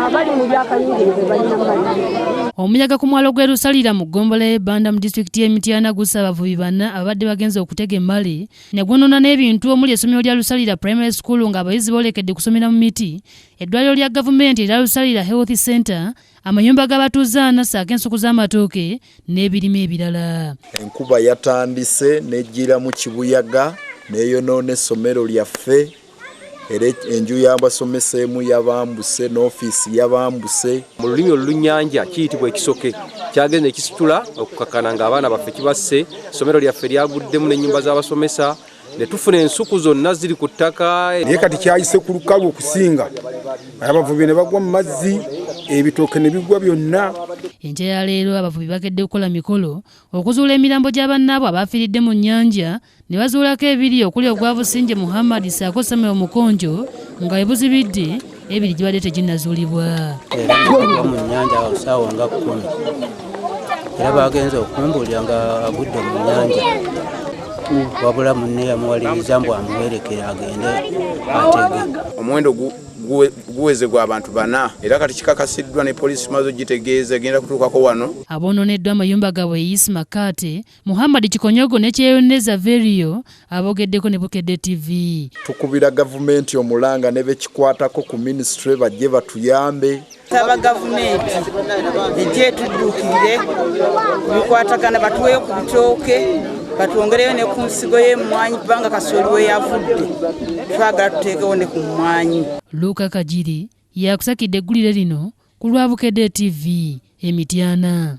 abali mu byakayungirize balina mali. Omuyaga ku mwalo gwe Lusalira mu ggombolola y'Ebbanda mu disitulikiti y'Emityana gussa abavubi bana abadde bagenze okutega emmale ne gwonoona n'ebintu omuli essomero lya Lusalira Primary School ng'abayizi boolekedde kusomera mu miti, eddwaliro lya gavumenti erya Lusalira Health Center, amayumba g'abatuuze ssaako ensuku z'amatooke n'ebirime ebirala. Enkuba yatandise n'ejjira mu kibuyaga n'eyonoona essomero lyaffe. Era enju y'abasomesa emu yabambuse n'ofiisi yabambuse. Mu lulimi olulunnyanja kiyitibwa ekisoke kyagenze ekisitula okukakana ng'abaana baffe kibasse. Essomero lyaffe lyaguddemu n'ennyumba z'abasomesa ne tufuna ensuku zonna ziri ku ttaka. Naye kati kyayise ku lukalu okusinga, abavubi ne bagwa mu mazzi, ebitooke ne bigwa byonna. Enkya ya leero abavubi bakedde kukola mikolo okuzuula emirambo gy'abannaabwe abaafiiridde mu nnyanja ne bazuulako ebiri okuli ogwa Businje Muhammad ssaako Samuel Mukonjo nga ebuzibidde ebiri gibadde teginnazuulibwa. Mu nnyanja ssaawa nga 10 era bagenze okumbuulira nga agudde mu nnyanja, wabula munne yamuwaliriza mbu amuwerekere agende atege. Omuwendo guweze gwa abantu 4 era kati kikakasiddwa ne poliisi mazo gitegeeza genda kutuukako wano. Aboononeddwa amayumba gaabwe Yisi Makate, Muhammad Kikonyogo ne Kyeyoneza Verio abogeddeko ne Bukedde TV. Tukubira gavumenti omulanga ne bekikwatako ku ministry bajje batuyambe. Saba gavumenti ejje tudduukirire bikwatagana batuweyo ku bitooke batwongereyo ne ku nsigo y'emmwanyi kubanga kasooli we yavudde twagala tuteekewo ne ku mmwanyi. Luka Kajiri yakusakidde eggulire lino ku lwa Bukedde TV Emityana.